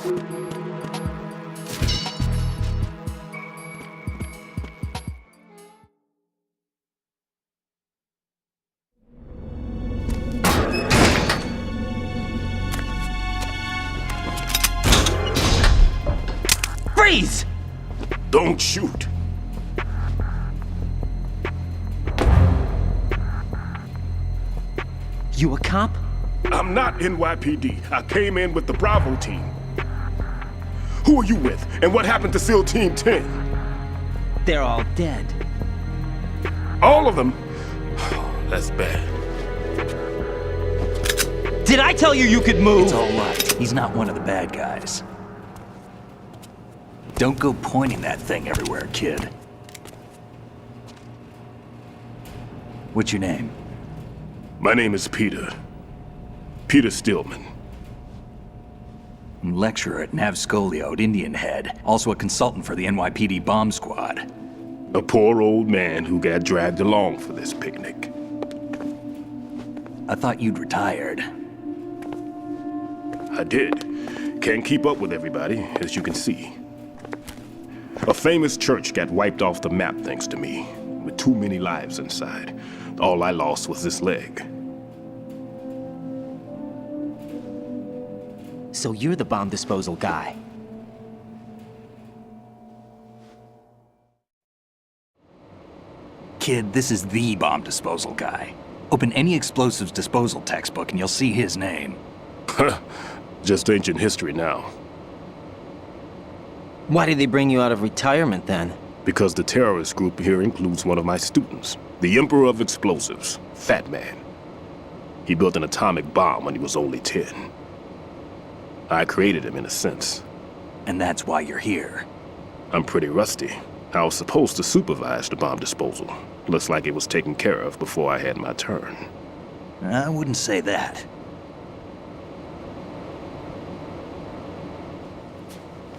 Freeze! Don't shoot. You a cop? I'm not NYPD. I came in with the Bravo team. Who are you with? And what happened to SEAL Team 10? They're all dead. All of them? That's bad. Did I tell you you could move? It's all right. He's not one of the bad guys. Don't go pointing that thing everywhere, kid. What's your name? My name is Peter. Peter Stillman. Lecturer at Navscolio at Indian Head. Also a consultant for the NYPD bomb squad. A poor old man who got dragged along for this picnic. I thought you'd retired. I did. Can't keep up with everybody, as you can see. A famous church got wiped off the map thanks to me, with too many lives inside. All I lost was this leg. So you're the bomb disposal guy. Kid, this is the bomb disposal guy. Open any explosives disposal textbook and you'll see his name. Just ancient history now. Why did they bring you out of retirement then? Because the terrorist group here includes one of my students, the Emperor of Explosives, Fat Man. He built an atomic bomb when he was only 10. I created him in a sense. And that's why you're here. I'm pretty rusty. I was supposed to supervise the bomb disposal. Looks like it was taken care of before I had my turn. I wouldn't say that.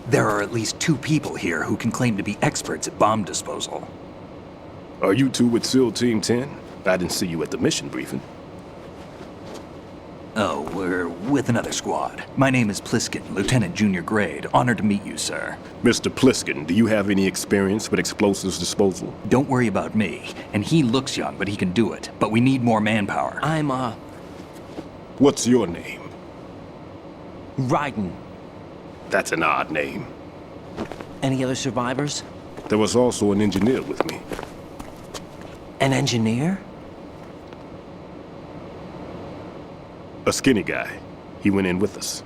There are at least 2 people here who can claim to be experts at bomb disposal. Are you two with SEAL Team 10? I didn't see you at the mission briefing. Oh, we're with another squad. My name is Pliskin, Lieutenant Junior Grade. Honored to meet you, sir. Mr. Pliskin, do you have any experience with explosives disposal? Don't worry about me. And he looks young, but he can do it. But we need more manpower. I'm, What's your name? Raiden. That's an odd name. Any other survivors? There was also an engineer with me. An engineer? A skinny guy. He went in with us.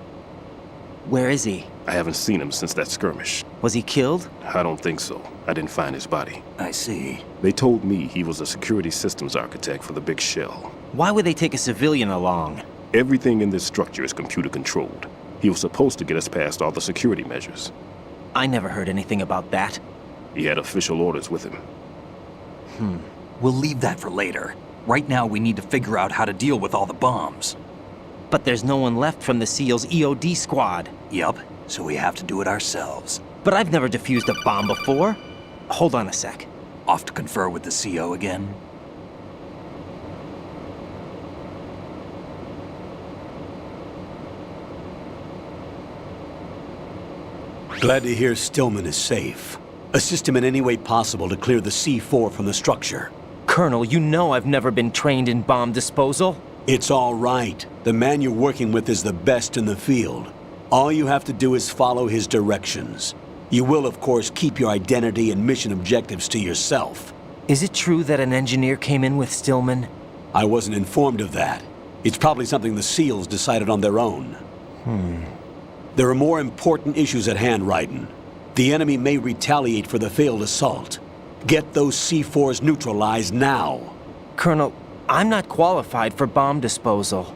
Where is he? I haven't seen him since that skirmish. Was he killed? I don't think so. I didn't find his body. I see. They told me he was a security systems architect for the big shell. Why would they take a civilian along? Everything in this structure is computer controlled. He was supposed to get us past all the security measures. I never heard anything about that. He had official orders with him. We'll leave that for later. Right now, we need to figure out how to deal with all the bombs. But there's no one left from the SEAL's EOD squad. Yup, so we have to do it ourselves. But I've never defused a bomb before. Hold on a sec. Off to confer with the CO again? Glad to hear Stillman is safe. Assist him in any way possible to clear the C4 from the structure. Colonel, you know I've never been trained in bomb disposal. It's all right. The man you're working with is the best in the field. All you have to do is follow his directions. You will, of course, keep your identity and mission objectives to yourself. Is it true that an engineer came in with Stillman? I wasn't informed of that. It's probably something the SEALs decided on their own. There are more important issues at hand, Raiden. The enemy may retaliate for the failed assault. Get those C4s neutralized now. Colonel, I'm not qualified for bomb disposal.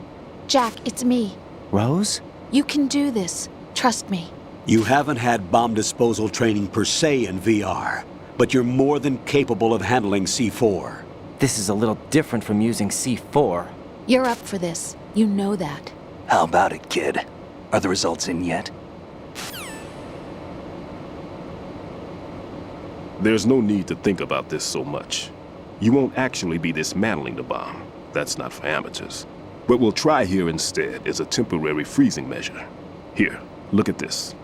Jack, it's me. Rose? You can do this. Trust me. You haven't had bomb disposal training per se in VR, but you're more than capable of handling C4. This is a little different from using C4. You're up for this. You know that. How about it, kid? Are the results in yet? There's no need to think about this so much. You won't actually be dismantling the bomb. That's not for amateurs. What we'll try here instead is a temporary freezing measure. Here, Look at this.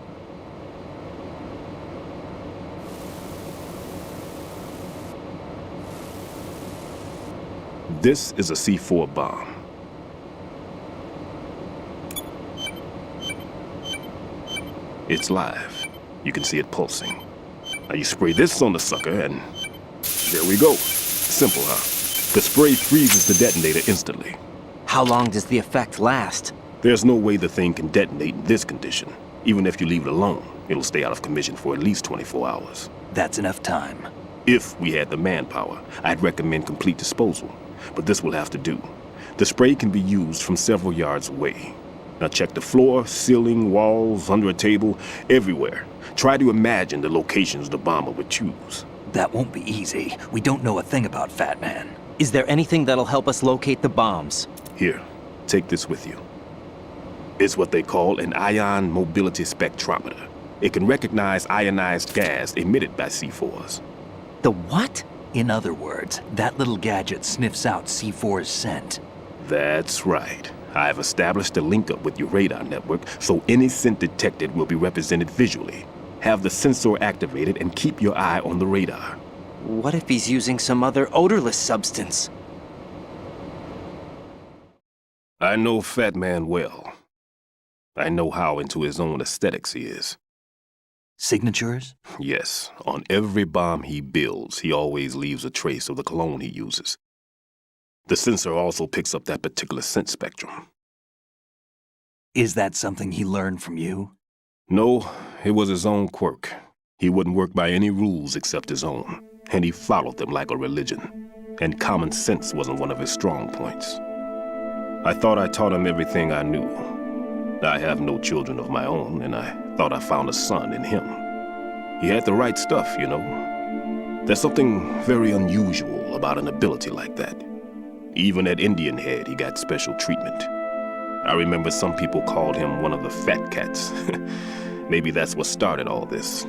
This is a C4 bomb. It's live. You can see it pulsing. Now you spray this on the sucker and there we go. Simple, huh? The spray freezes the detonator instantly. How long does the effect last? There's no way the thing can detonate in this condition. Even if you leave it alone, it'll stay out of commission for at least 24 hours. That's enough time. If we had the manpower, I'd recommend complete disposal. But this will have to do. The spray can be used from several yards away. Now check the floor, ceiling, walls, under a table, everywhere. Try to imagine the locations the bomber would choose. That won't be easy. We don't know a thing about Fat Man. Is there anything that'll help us locate the bombs? Here, take this with you. It's what they call an ion mobility spectrometer. It can recognize ionized gas emitted by C4s. The what? In other words, that little gadget sniffs out C4's scent. That's right. I've established a link up with your radar network, so any scent detected will be represented visually. Have the sensor activated and keep your eye on the radar. What if he's using some other odorless substance? I know Fat Man well. I know how into his own aesthetics he is. Signatures? Yes, on every bomb he builds, he always leaves a trace of the cologne he uses. The sensor also picks up that particular scent spectrum. Is that something he learned from you? No, it was his own quirk. He wouldn't work by any rules except his own, and he followed them like a religion. And common sense wasn't one of his strong points. I thought I taught him everything I knew. I have no children of my own, and I thought I found a son in him. He had the right stuff, you know. There's something very unusual about an ability like that. Even at Indian Head, he got special treatment. I remember some people called him one of the fat cats. Maybe that's what started all this.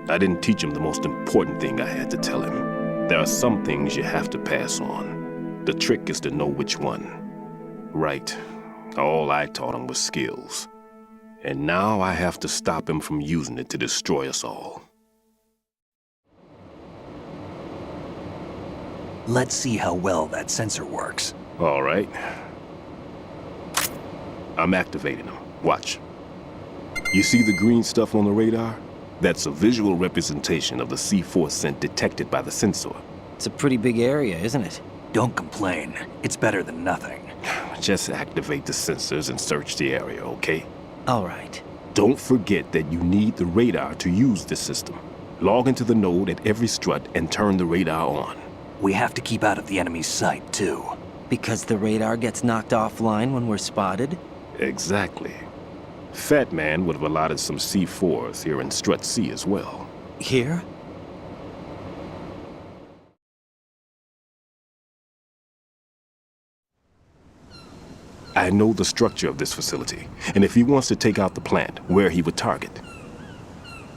I didn't teach him the most important thing I had to tell him. There are some things you have to pass on. The trick is to know which one. Right. All I taught him was skills. And now I have to stop him from using it to destroy us all. Let's see how well that sensor works. All right. I'm activating them. Watch. You see the green stuff on the radar? That's a visual representation of the C4 scent detected by the sensor. It's a pretty big area, isn't it? Don't complain. It's better than nothing. Just activate the sensors and search the area, okay? All right. Don't forget that you need the radar to use this system. Log into the node at every strut and turn the radar on. We have to keep out of the enemy's sight, too. Because the radar gets knocked offline when we're spotted? Exactly. Fat Man would have allotted some C4s here in Strut C as well. Here? I know the structure of this facility, and if he wants to take out the plant, where he would target.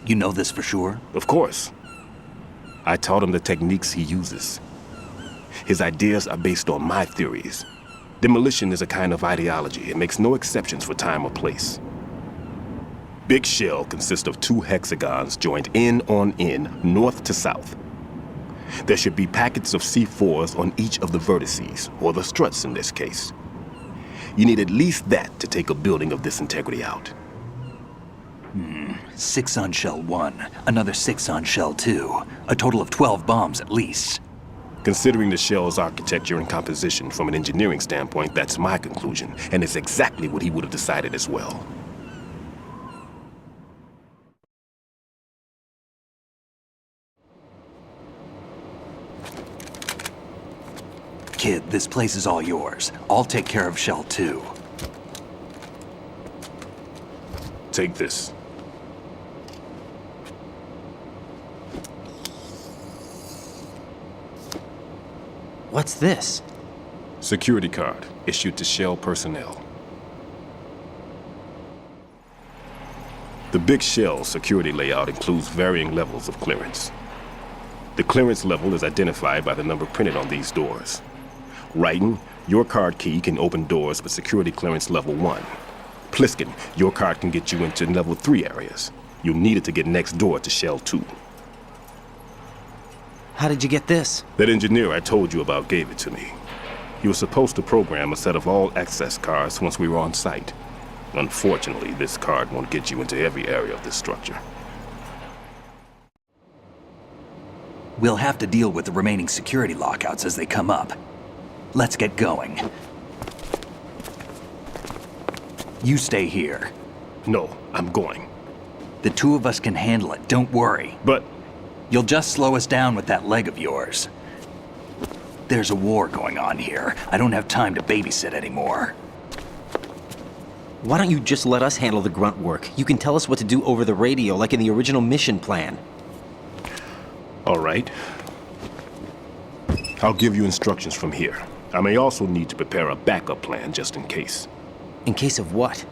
You know this for sure? Of course. I taught him the techniques he uses. His ideas are based on my theories. Demolition is a kind of ideology. It makes no exceptions for time or place. Big shell consists of 2 hexagons joined end on end, north to south. There should be packets of C4s on each of the vertices, or the struts in this case. You need at least that to take a building of this integrity out. 6 on shell 1, another 6 on shell 2. A total of 12 bombs at least. Considering the shell's architecture and composition from an engineering standpoint, that's my conclusion, and it's exactly what he would have decided as well. Kid, this place is all yours. I'll take care of shell 2. Take this. What's this? Security card issued to Shell personnel. The Big Shell security layout includes varying levels of clearance. The clearance level is identified by the number printed on these doors. Writing, your card key can open doors with security clearance level 1. Pliskin, your card can get you into level 3 areas. You'll need it to get next door to Shell 2. How did you get this? That engineer I told you about gave it to me. He was supposed to program a set of all-access cards once we were on site. Unfortunately, this card won't get you into every area of this structure. We'll have to deal with the remaining security lockouts as they come up. Let's get going. You stay here. No, I'm going. The two of us can handle it, don't worry. But You'll just slow us down with that leg of yours. There's a war going on here. I don't have time to babysit anymore. Why don't you just let us handle the grunt work? You can tell us what to do over the radio like in the original mission plan. all right. I'll give you instructions from here. I may also need to prepare a backup plan just in case. In case of what?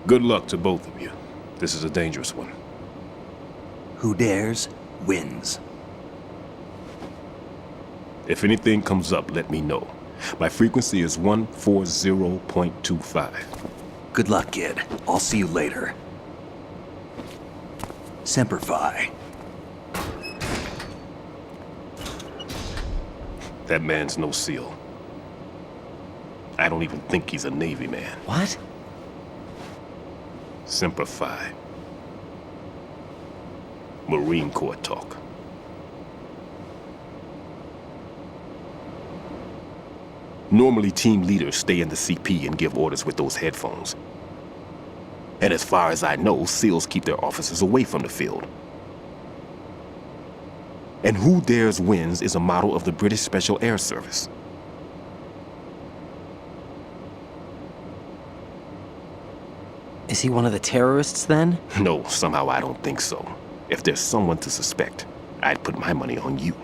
Good luck to both of you. This is a dangerous one. Who dares, wins. If anything comes up, let me know. My frequency is 140.25. Good luck, kid. I'll see you later. Semper Fi. That man's no SEAL. I don't even think he's a Navy man. What? Semper Fi. Marine Corps talk. Normally, team leaders stay in the CP and give orders with those headphones. And as far as I know, SEALs keep their officers away from the field. And Who Dares Wins is a model of the British Special Air Service. Is he one of the terrorists then? No, somehow I don't think so. If there's someone to suspect, I'd put my money on you.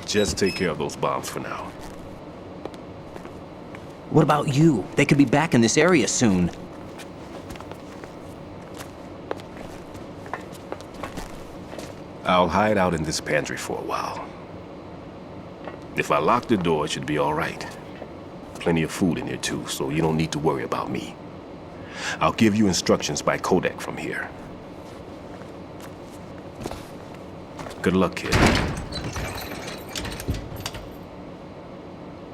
Just take care of those bombs for now. What about you? They could be back in this area soon. I'll hide out in this pantry for a while. If I lock the door, it should be all right. Plenty of food in here too, so you don't need to worry about me. I'll give you instructions by codec from here. Good luck, kid.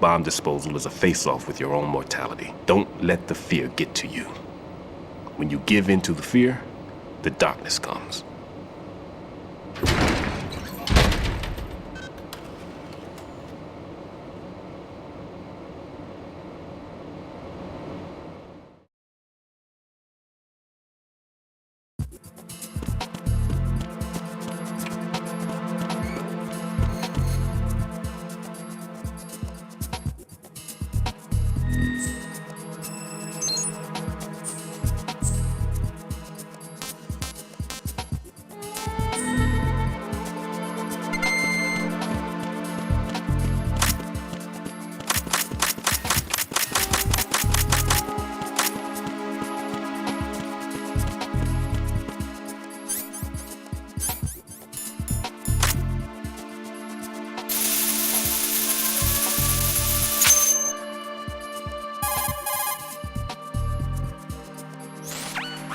Bomb disposal is a face-off with your own mortality. Don't let the fear get to you. When you give in to the fear, the darkness comes.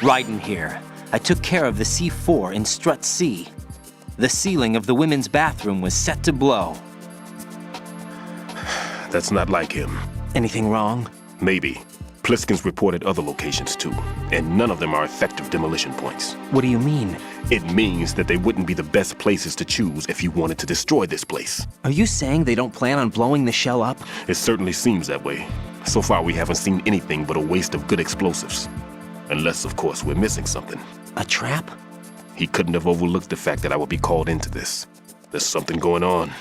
Raiden here. I took care of the C4 in Strut C. The ceiling of the women's bathroom was set to blow. That's not like him. Anything wrong? Maybe. Pliskin's reported other locations too, and none of them are effective demolition points. What do you mean? It means that they wouldn't be the best places to choose if you wanted to destroy this place. Are you saying they don't plan on blowing the shell up? It certainly seems that way. So far, we haven't seen anything but a waste of good explosives. Unless, of course, we're missing something. A trap? He couldn't have overlooked the fact that I would be called into this. There's something going on.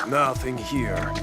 Nothing here.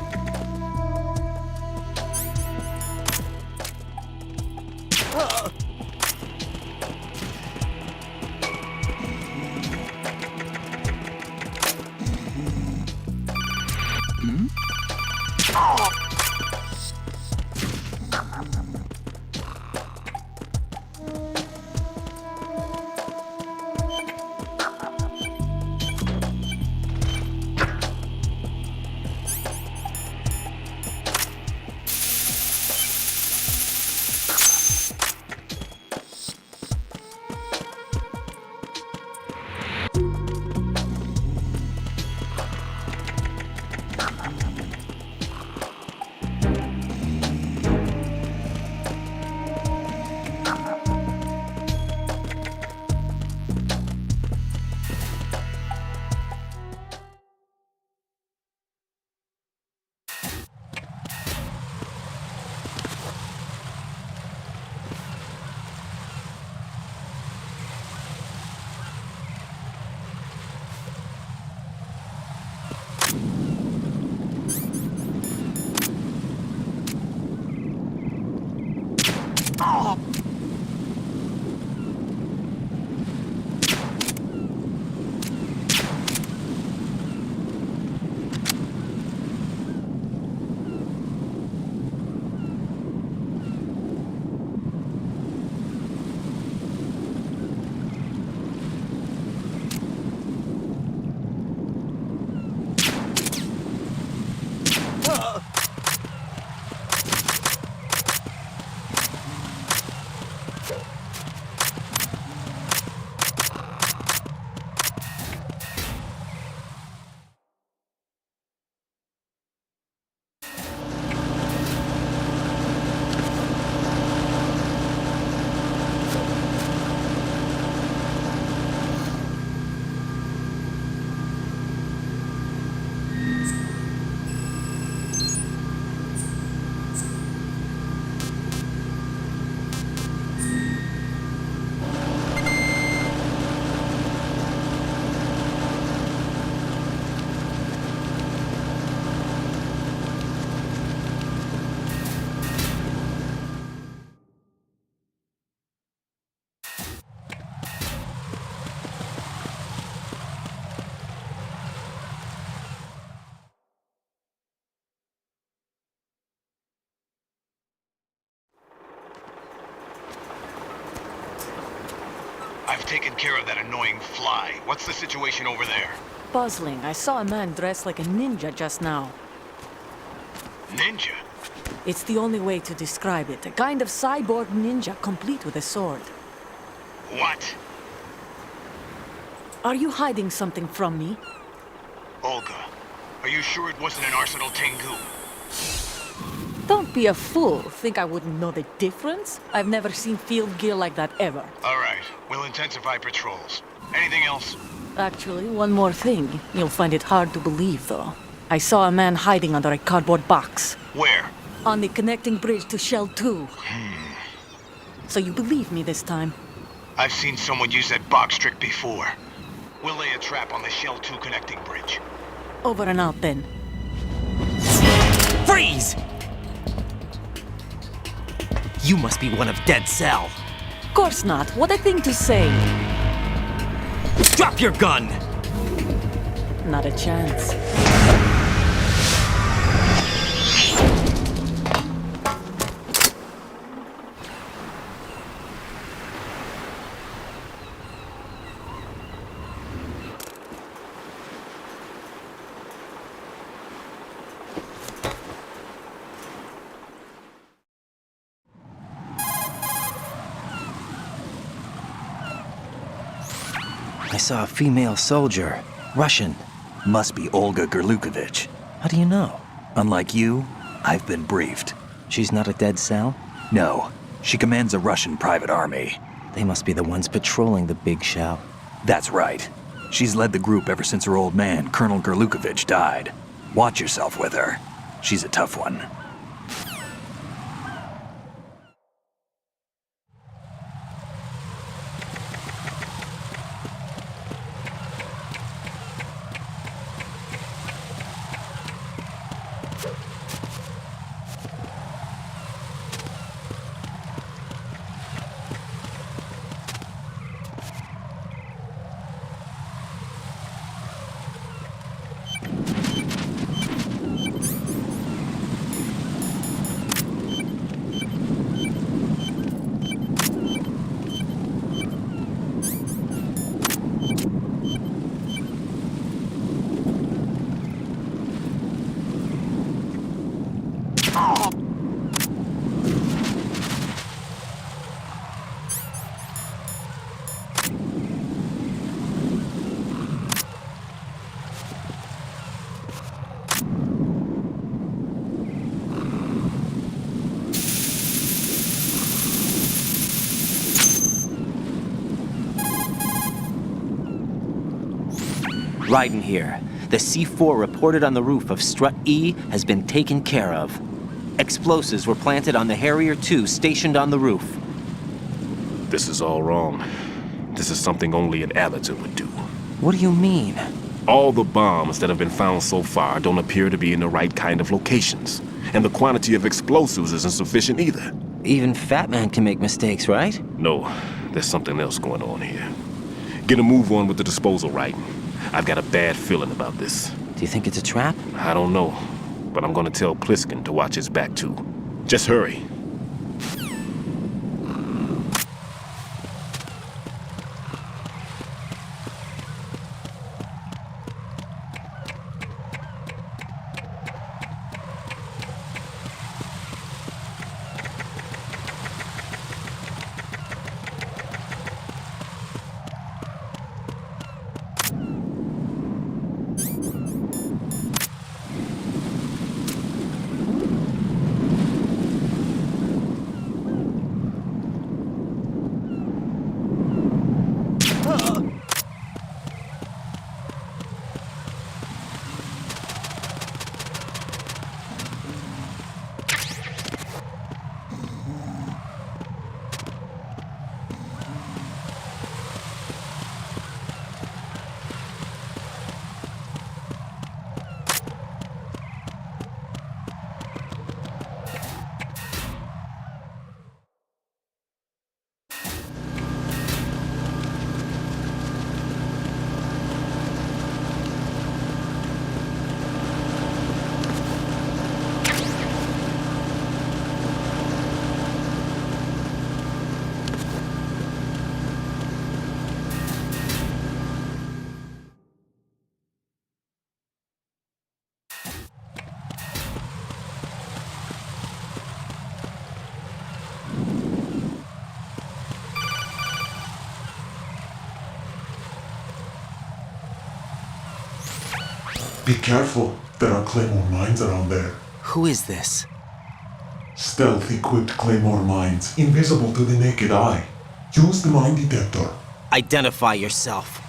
I've taken care of that annoying fly. What's the situation over there? Puzzling. I saw a man dressed like a ninja just now. Ninja? It's the only way to describe it. A kind of cyborg ninja, complete with a sword. What? Are you hiding something from me? Olga, are you sure it wasn't an Arsenal Tengu? Don't be a fool. Think I wouldn't know the difference? I've never seen field gear like that ever. All right, we'll intensify patrols. Anything else? Actually, one more thing. You'll find it hard to believe, though. I saw a man hiding under a cardboard box. Where? On the connecting bridge to Shell 2. So you believe me this time? I've seen someone use that box trick before. We'll lay a trap on the Shell 2 connecting bridge. Over and out, then. Freeze! You must be one of Dead Cell. Course not. What a thing to say. Drop your gun! Not a chance. I saw a female soldier. Russian. Must be Olga Gerlukovich. How do you know? Unlike you, I've been briefed. She's not a Dead Cell? No, she commands a Russian private army. They must be the ones patrolling the Big Shell. That's right. She's led the group ever since her old man, Colonel Gerlukovich, died. Watch yourself with her. She's a tough one. Raiden here. The C4 reported on the roof of Strut E has been taken care of. Explosives were planted on the Harrier 2 stationed on the roof. This is all wrong. This is something only an Allerton would do. What do you mean? All the bombs that have been found so far don't appear to be in the right kind of locations. And the quantity of explosives isn't sufficient either. Even Fat Man can make mistakes, right? No, there's something else going on here. Get a move on with the disposal, Raiden. I've got a bad feeling about this. Do you think it's a trap? I don't know, but I'm gonna tell Pliskin to watch his back too. Just hurry. Be careful, there are claymore mines around there. Who is this? Stealth-equipped claymore mines, invisible to the naked eye. Use the mine detector. Identify yourself.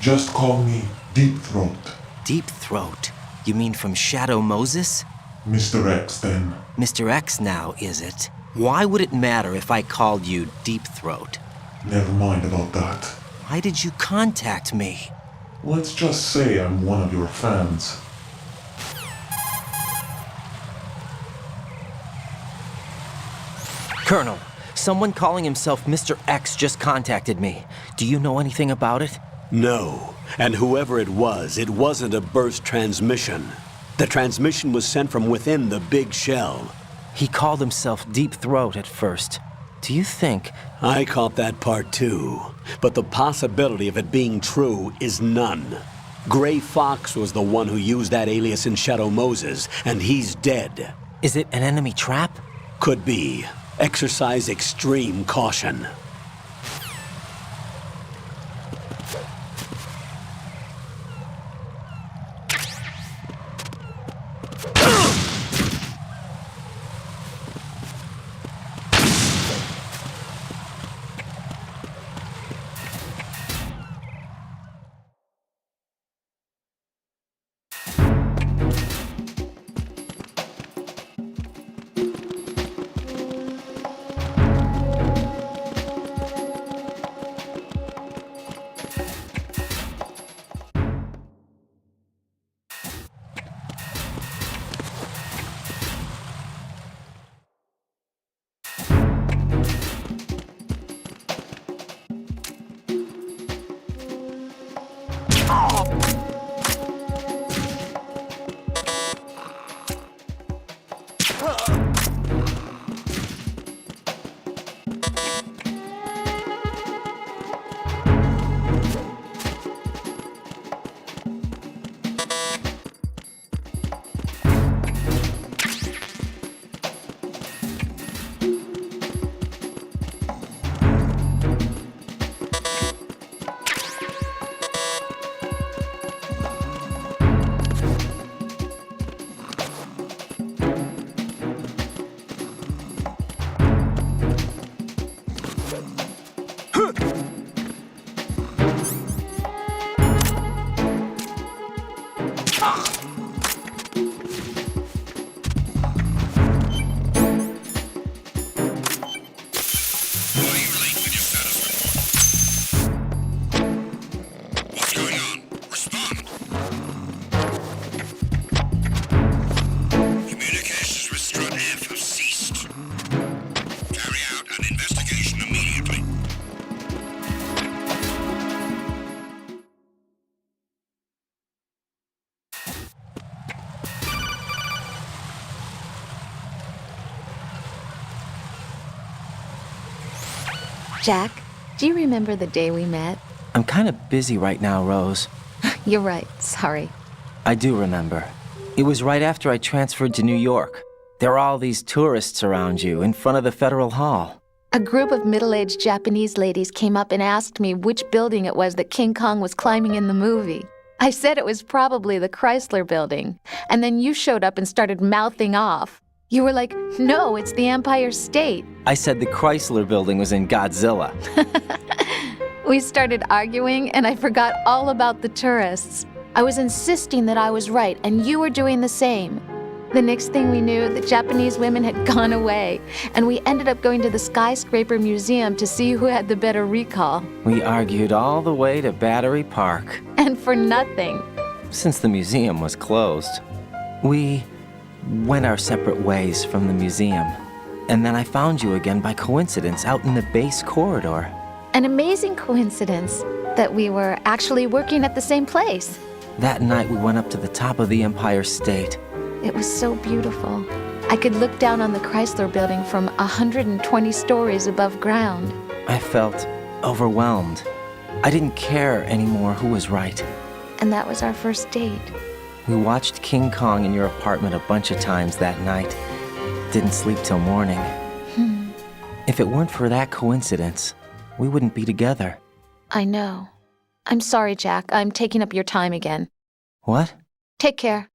Just call me Deep Throat. Deep Throat? You mean from Shadow Moses? Mr. X, then. Mr. X now, is it? Why would it matter if I called you Deep Throat? Never mind about that. Why did you contact me? Let's just say I'm one of your fans. Colonel, someone calling himself Mr. X just contacted me. Do you know anything about it? No. And whoever it wasn't a burst transmission. The transmission was sent from within the big shell. He called himself Deep Throat at first. Do you think... I caught that part too. But the possibility of it being true is none. Gray Fox was the one who used that alias in Shadow Moses, and he's dead. Is it an enemy trap? Could be. Exercise extreme caution. Jack, do you remember the day we met? I'm kind of busy right now, Rose. You're right, sorry. I do remember. It was right after I transferred to New York. There are all these tourists around you in front of the Federal Hall. A group of middle-aged Japanese ladies came up and asked me which building it was that King Kong was climbing in the movie. I said it was probably the Chrysler Building, and then you showed up and started mouthing off. You were like, no, it's the Empire State. I said the Chrysler Building was in Godzilla. We started arguing, and I forgot all about the tourists. I was insisting that I was right, and you were doing the same. The next thing we knew, the Japanese women had gone away, and we ended up going to the Skyscraper Museum to see who had the better recall. We argued all the way to Battery Park. And for nothing. Since the museum was closed, we went our separate ways from the museum. And then I found you again by coincidence out in the base corridor. An amazing coincidence that we were actually working at the same place. That night we went up to the top of the Empire State. It was so beautiful. I could look down on the Chrysler Building from 120 stories above ground. I felt overwhelmed. I didn't care anymore who was right. And that was our first date. We watched King Kong in your apartment a bunch of times that night. Didn't sleep till morning. If it weren't for that coincidence, we wouldn't be together. I know. I'm sorry, Jack. I'm taking up your time again. What? Take care.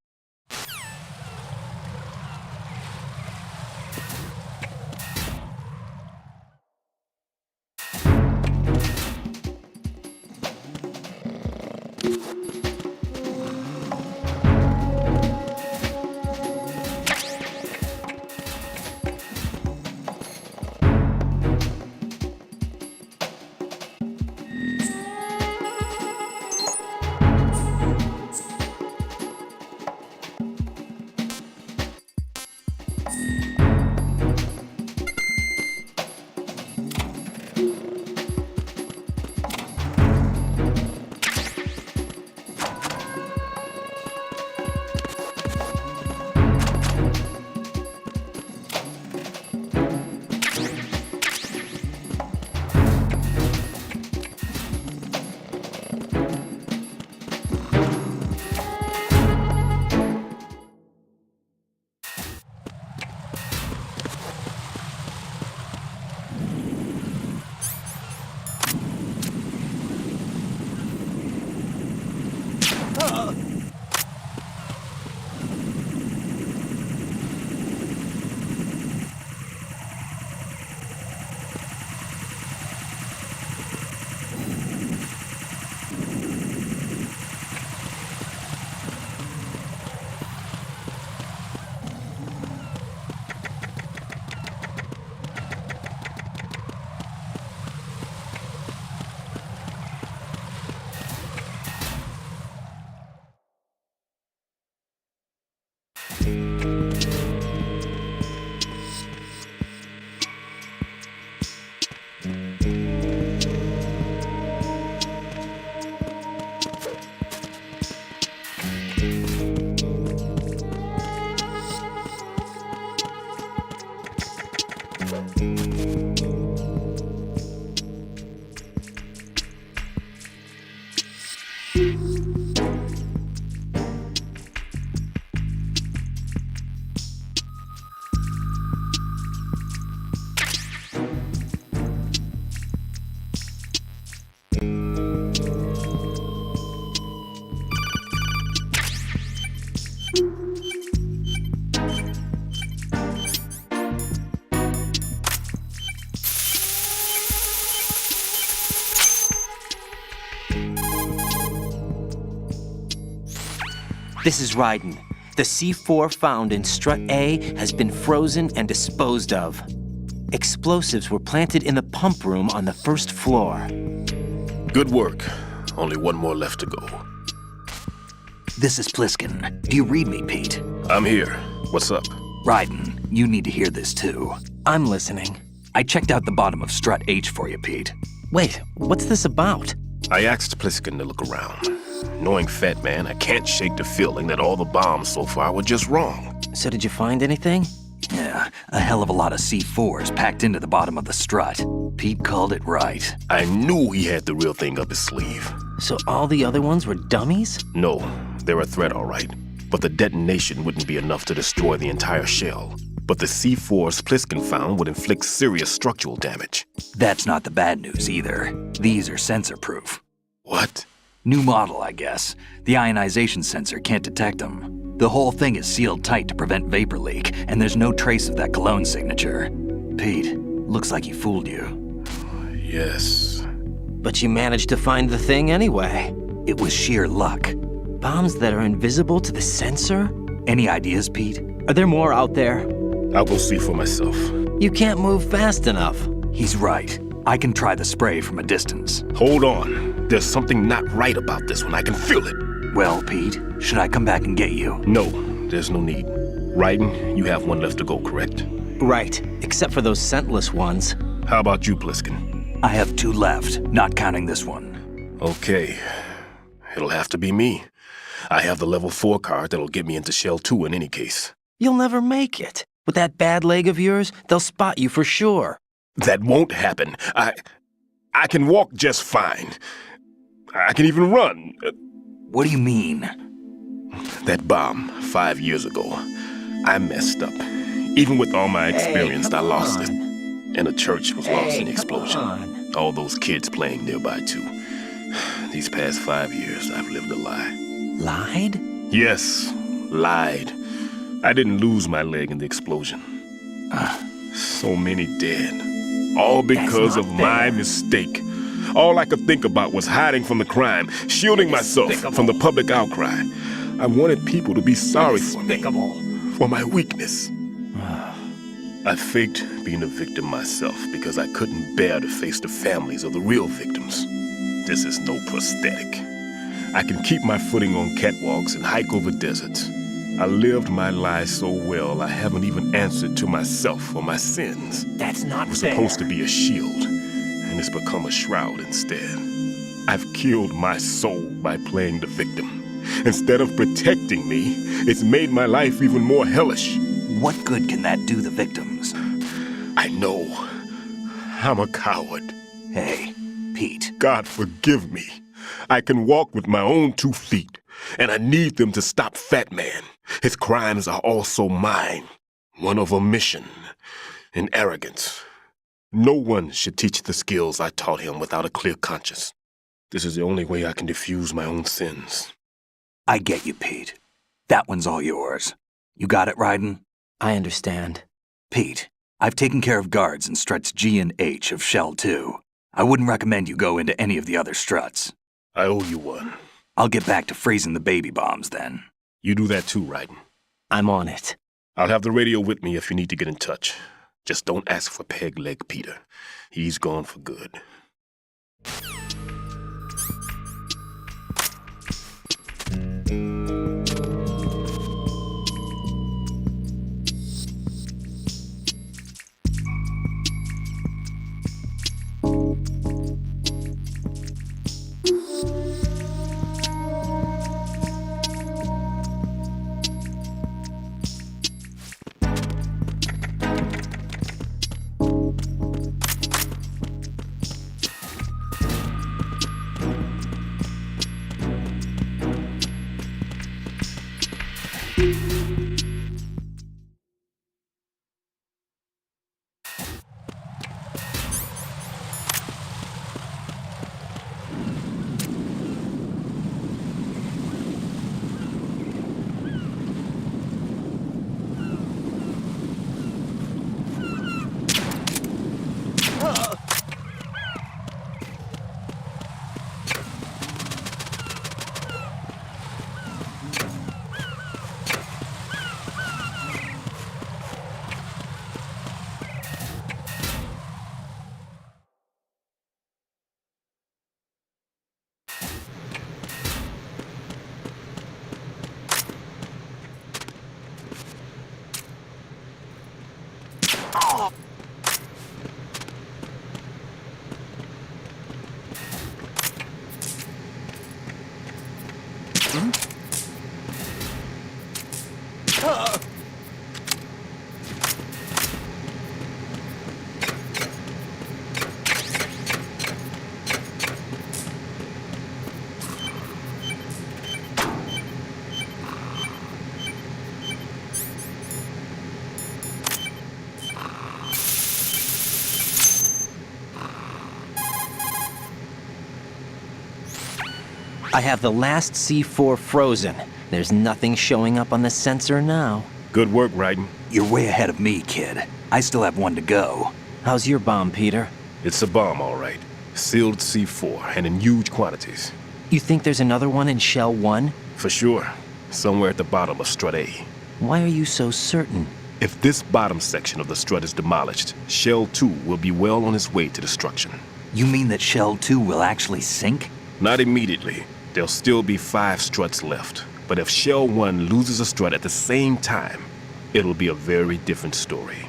This is Raiden. The C4 found in Strut A has been frozen and disposed of. Explosives were planted in the pump room on the first floor. Good work. Only one more left to go. This is Pliskin. Do you read me, Pete? I'm here. What's up? Raiden, you need to hear this too. I'm listening. I checked out the bottom of Strut H for you, Pete. Wait, what's this about? I asked Pliskin to look around. Knowing Fat Man, I can't shake the feeling that all the bombs so far were just wrong. So did you find anything? Yeah, a hell of a lot of C4s packed into the bottom of the strut. Pete called it right. I knew he had the real thing up his sleeve. So all the other ones were dummies? No, they're a threat, all right. But the detonation wouldn't be enough to destroy the entire shell. But the C4s Pliskin found would inflict serious structural damage. That's not the bad news either. These are sensor-proof. What? New model, I guess. The ionization sensor can't detect them. The whole thing is sealed tight to prevent vapor leak, and there's no trace of that cologne signature. Pete, looks like he fooled you. Yes. But you managed to find the thing anyway. It was sheer luck. Bombs that are invisible to the sensor? Any ideas, Pete? Are there more out there? I'll go see for myself. You can't move fast enough. He's right. I can try the spray from a distance. Hold on. There's something not right about this one. I can feel it. Well, Pete, should I come back and get you? No, there's no need. Raiden, you have one left to go, correct? Right, except for those scentless ones. How about you, Pliskin? I have 2 left, not counting this one. Okay. It'll have to be me. I have the level 4 card that'll get me into Shell 2 in any case. You'll never make it. With that bad leg of yours, they'll spot you for sure. That won't happen. I can walk just fine. I can even run. What do you mean? That bomb 5 years ago, I messed up. Even with all my experience, I lost it. And the church was lost in the explosion. All those kids playing nearby, too. These past 5 years, I've lived a lie. Lied? Yes, lied. I didn't lose my leg in the explosion. So many dead. All because of my mistake. All I could think about was hiding from the crime, shielding myself from the public outcry. I wanted people to be sorry for me, for my weakness. I faked being a victim myself because I couldn't bear to face the families of the real victims. This is no prosthetic. I can keep my footing on catwalks and hike over deserts. I lived my life so well I haven't even answered to myself for my sins. That's not It was fair. supposed to be a shield, and it's become a shroud instead. I've killed my soul by playing the victim. Instead of protecting me, it's made my life even more hellish. What good can that do the victims? I know. I'm a coward. Hey, Pete. God forgive me. I can walk with my own 2 feet, and I need them to stop Fat Man. His crimes are also mine. One of omission and arrogance. No one should teach the skills I taught him without a clear conscience. This is the only way I can diffuse my own sins. I get you, Pete. That one's all yours. You got it, Raiden? I understand. Pete, I've taken care of guards in struts G and H of Shell 2. I wouldn't recommend you go into any of the other struts. I owe you one. I'll get back to freezing the baby bombs then. You do that too, Raiden. I'm on it. I'll have the radio with me if you need to get in touch. Just don't ask for Peg Leg Peter. He's gone for good. I have the last C4 frozen. There's nothing showing up on the sensor now. Good work, Raiden. You're way ahead of me, kid. I still have one to go. How's your bomb, Peter? It's a bomb, all right. Sealed C4, and in huge quantities. You think there's another one in Shell 1? For sure. Somewhere at the bottom of Strut A. Why are you so certain? If this bottom section of the strut is demolished, Shell 2 will be well on its way to destruction. You mean that Shell 2 will actually sink? Not immediately. There'll still be 5 struts left. But if Shell 1 loses a strut at the same time, it'll be a very different story.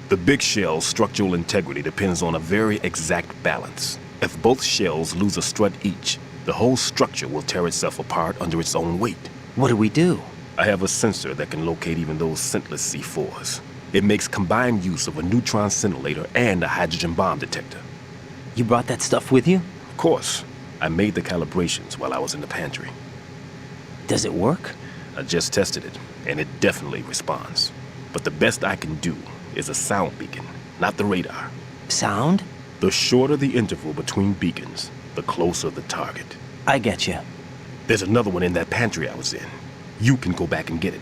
The big shell's structural integrity depends on a very exact balance. If both shells lose a strut each, the whole structure will tear itself apart under its own weight. What do we do? I have a sensor that can locate even those scentless C4s. It makes combined use of a neutron scintillator and a hydrogen bomb detector. You brought that stuff with you? Of course, I made the calibrations while I was in the pantry. Does it work? I just tested it, and it definitely responds. But the best I can do is a sound beacon, not the radar. Sound? The shorter the interval between beacons, the closer the target. I get you. There's another one in that pantry I was in. You can go back and get it.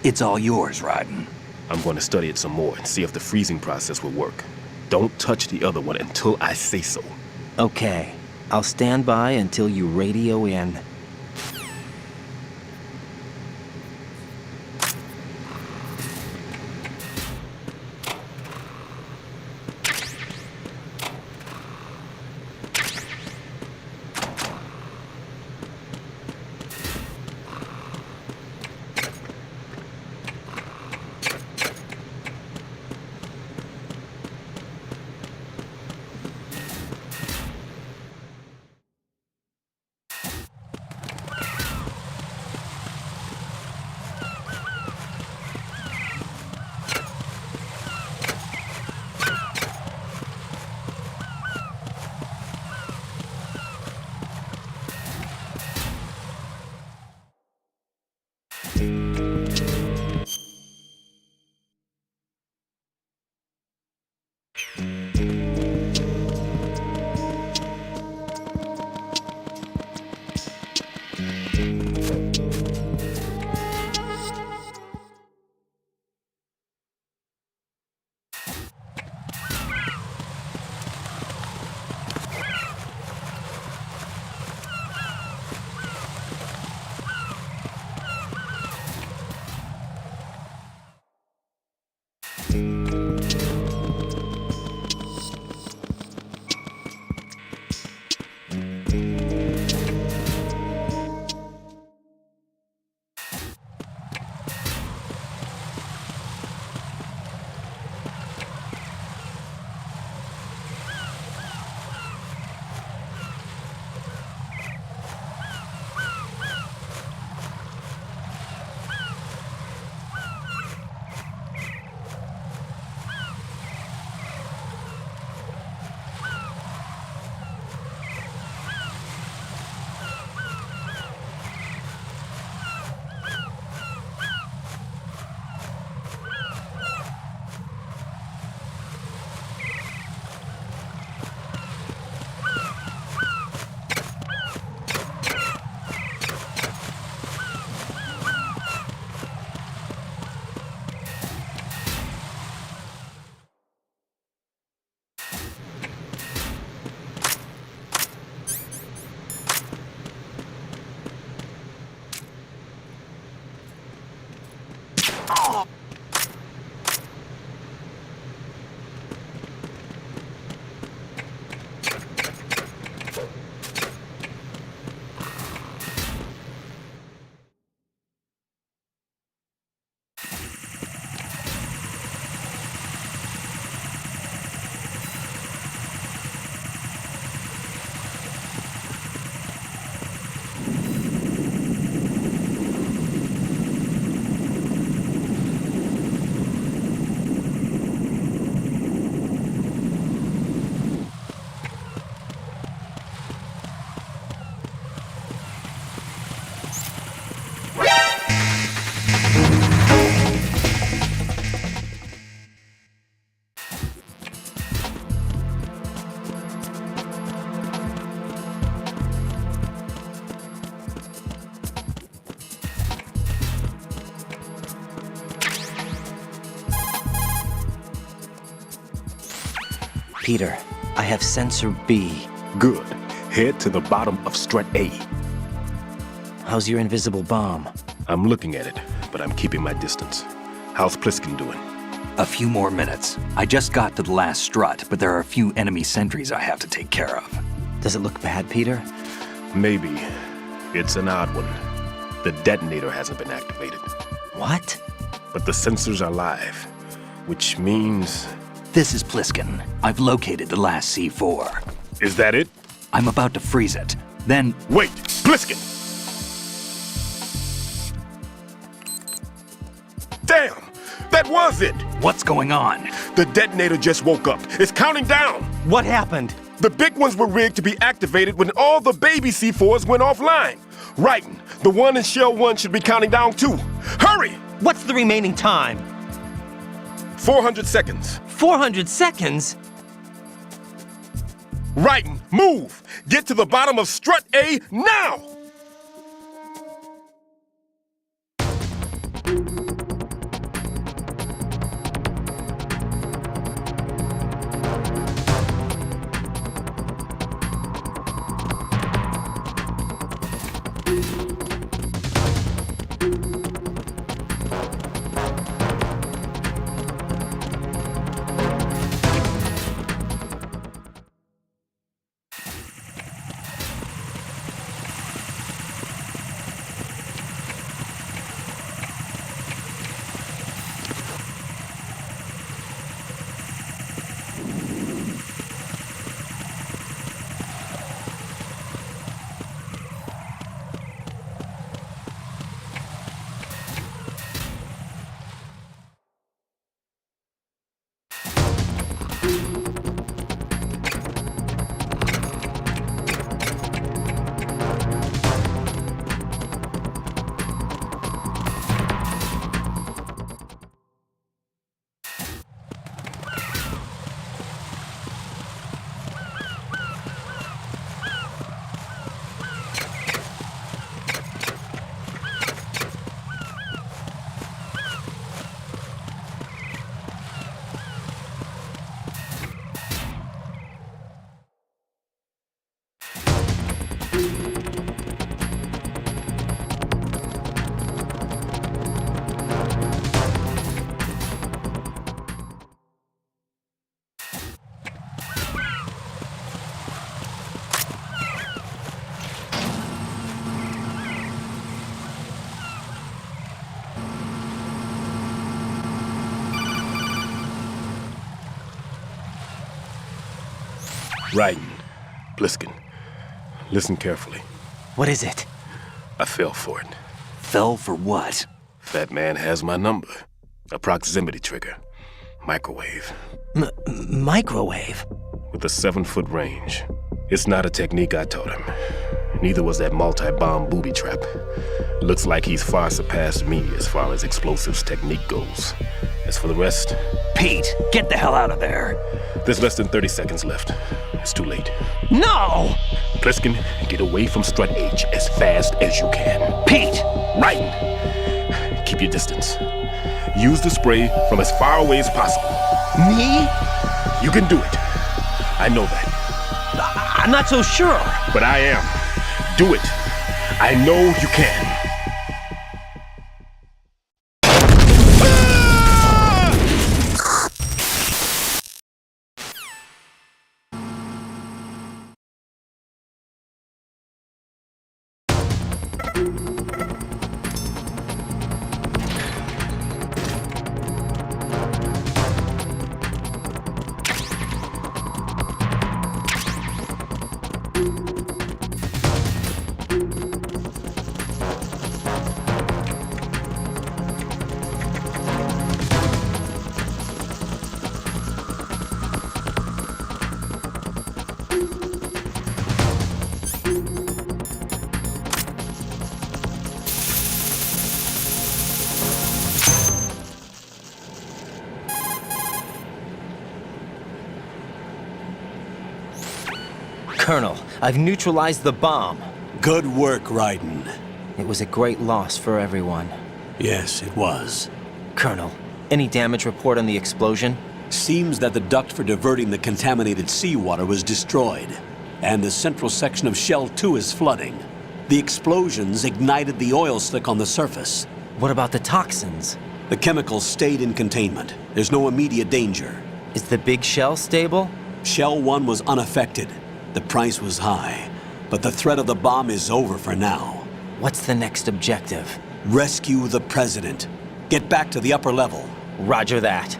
It's all yours, Raiden. I'm going to study it some more and see if the freezing process will work. Don't touch the other one until I say so. Okay. I'll stand by until you radio in. Peter, I have sensor B. Good. Head to the bottom of strut A. How's your invisible bomb? I'm looking at it, but I'm keeping my distance. How's Pliskin doing? A few more minutes. I just got to the last strut, but there are a few enemy sentries I have to take care of. Does it look bad, Peter? Maybe. It's an odd one. The detonator hasn't been activated. What? But the sensors are live, which means... This is Pliskin. I've located the last C4. Is that it? I'm about to freeze it. Then... Wait! Pliskin! Damn! That was it! What's going on? The detonator just woke up. It's counting down! What happened? The big ones were rigged to be activated when all the baby C4s went offline. Writing, the one in Shell 1 should be counting down too. Hurry! What's the remaining time? 400 seconds. 400 seconds? Writing, move! Get to the bottom of strut A now! Writing. Pliskin. Listen carefully. What is it? I fell for it. Fell for what? Fat man has my number. A proximity trigger. Microwave. Microwave? With a 7-foot range. It's not a technique I taught him. Neither was that multi-bomb booby trap. Looks like he's far surpassed me as far as explosives technique goes. As for the rest... Pete, get the hell out of there. There's less than 30 seconds left. It's too late. No! Pliskin, get away from strut H as fast as you can. Pete! Right! Keep your distance. Use the spray from as far away as possible. Me? You can do it. I know that. I'm not so sure. But I am. Do it. I know you can. Colonel, I've neutralized the bomb. Good work, Raiden. It was a great loss for everyone. Yes, it was. Colonel, any damage report on the explosion? Seems that the duct for diverting the contaminated seawater was destroyed, and the central section of Shell 2 is flooding. The explosions ignited the oil slick on the surface. What about the toxins? The chemicals stayed in containment. There's no immediate danger. Is the big shell stable? Shell 1 was unaffected. The price was high, but the threat of the bomb is over for now. What's the next objective? Rescue the president. Get back to the upper level. Roger that.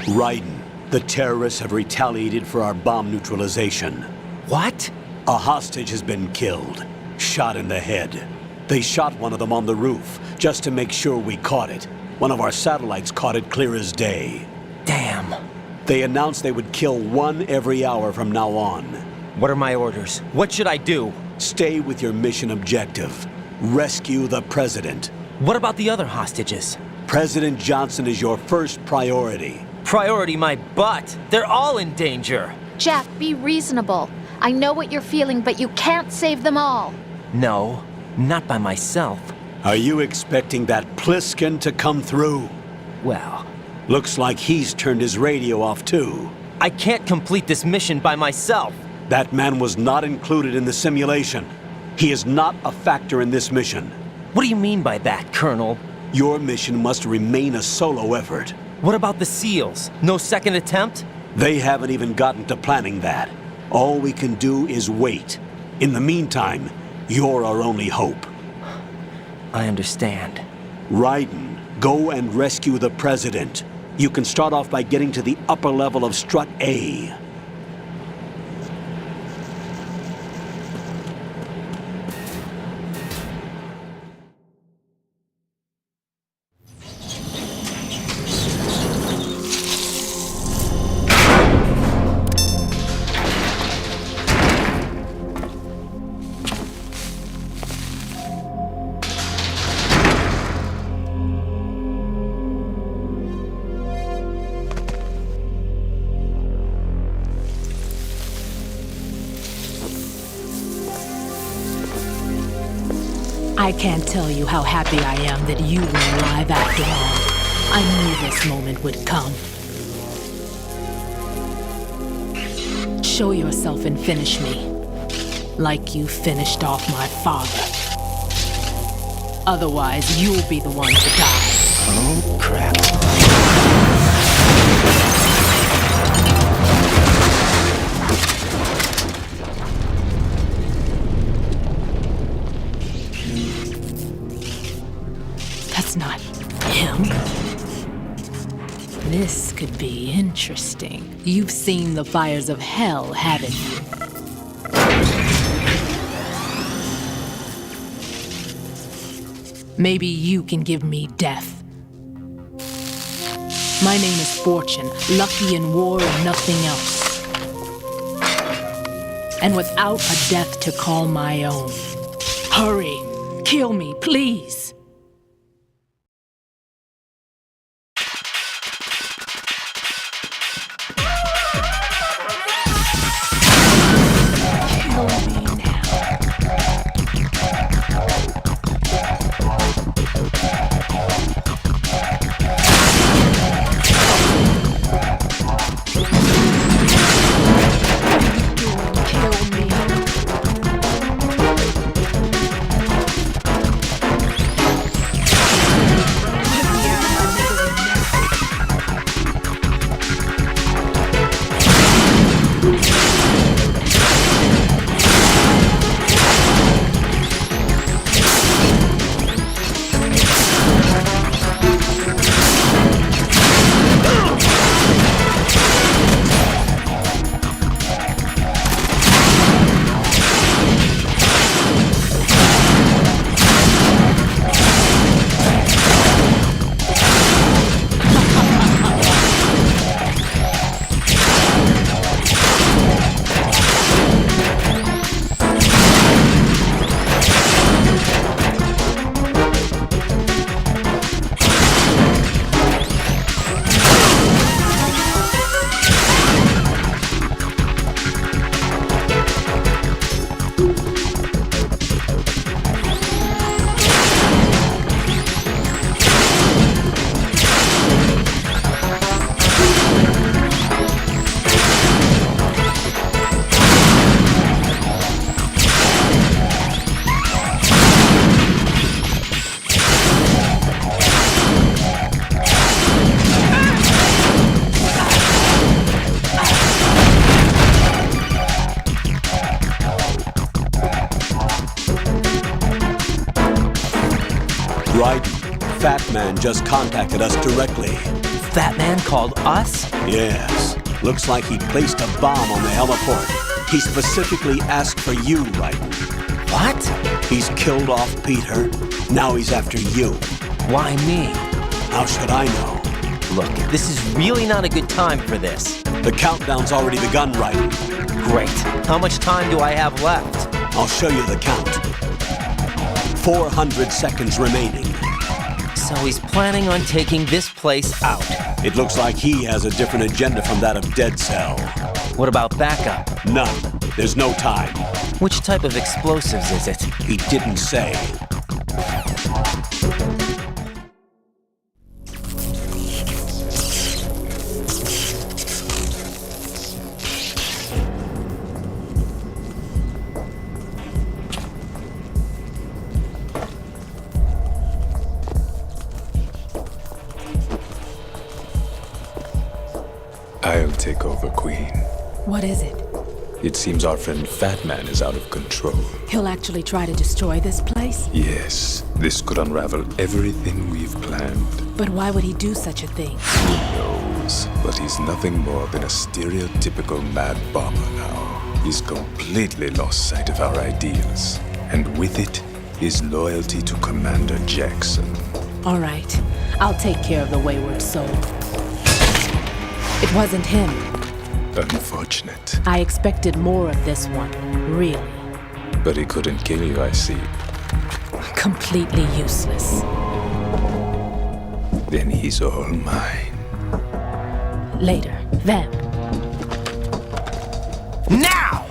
Raiden, the terrorists have retaliated for our bomb neutralization. What? A hostage has been killed, shot in the head. They shot one of them on the roof, just to make sure we caught it. One of our satellites caught it clear as day. Damn. They announced they would kill one every hour from now on. What are my orders? What should I do? Stay with your mission objective. Rescue the president. What about the other hostages? President Johnson is your first priority. Priority my butt. They're all in danger. Jack, be reasonable. I know what you're feeling, but you can't save them all. No, not by myself. Are you expecting that Pliskin to come through? Well, Looks like he's turned his radio off too. I can't complete this mission by myself. That man was not included in the simulation. He is not a factor in this mission. What do you mean by that, Colonel? Your mission must remain a solo effort. What about the SEALs? No second attempt? They haven't even gotten to planning that. All we can do is wait. In the meantime, you're our only hope. I understand. Raiden, go and rescue the president. You can start off by getting to the upper level of Strut A. I can't tell you how happy I am that you were alive after all. I knew this moment would come. Show yourself and finish me, like you finished off my father. Otherwise, you'll be the one to die. Oh, crap. That's not him. This could be interesting. You've seen the fires of hell, haven't you? Maybe you can give me death. My name is Fortune, lucky in war and nothing else. And without a death to call my own. Hurry, kill me, please. Man just contacted us directly. Fat Man called us? Yes. Looks like he placed a bomb on the heliport. He specifically asked for you, Raiden. What? He's killed off Peter. Now he's after you. Why me? How should I know? Look, this is really not a good time for this. The countdown's already begun, Raiden. Great. How much time do I have left? I'll show you the count. 400 seconds remaining. So he's planning on taking this place out. It looks like he has a different agenda from that of Dead Cell. What about backup? None. There's no time. Which type of explosives is it? He didn't say. I'll take over, Queen. What is it? It seems our friend Fat Man is out of control. He'll actually try to destroy this place? Yes, this could unravel everything we've planned. But why would he do such a thing? Who knows? But he's nothing more than a stereotypical mad bomber now. He's completely lost sight of our ideals. And with it, his loyalty to Commander Jackson. All right. I'll take care of the wayward soul. It wasn't him. Unfortunate. I expected more of this one, really. But he couldn't kill you, I see. Completely useless. Then he's all mine. Later, then. Now!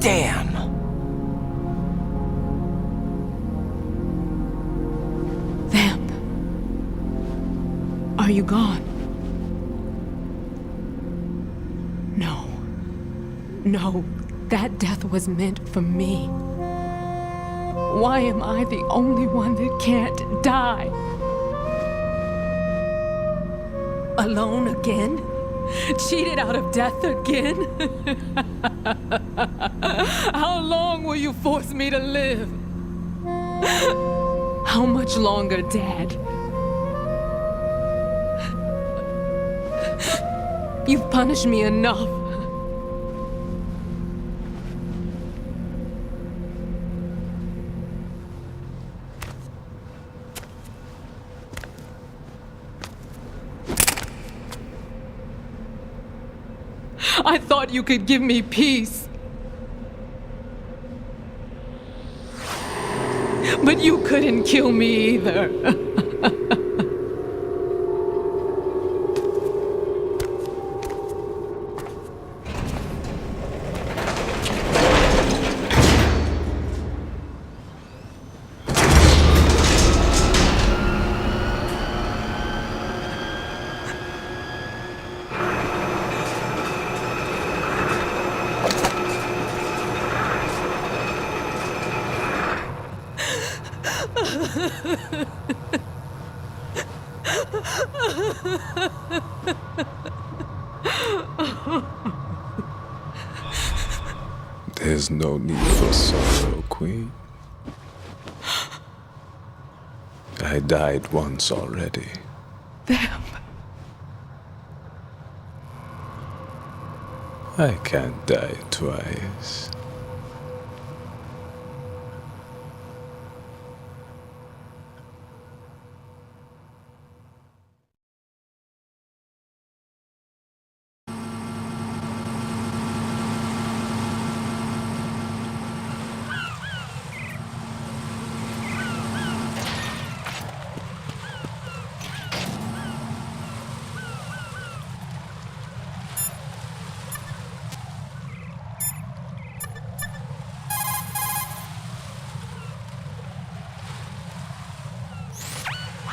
Damn! Vamp. Are you gone? No. No, that death was meant for me. Why am I the only one that can't die? Alone again? Cheated out of death again? How long will you force me to live? How much longer, Dad? You've punished me enough. I thought you could give me peace. But you couldn't kill me either. There's no need for sorrow, Queen. I died once already. Vamp. I can't die twice.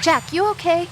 Jack, you okay?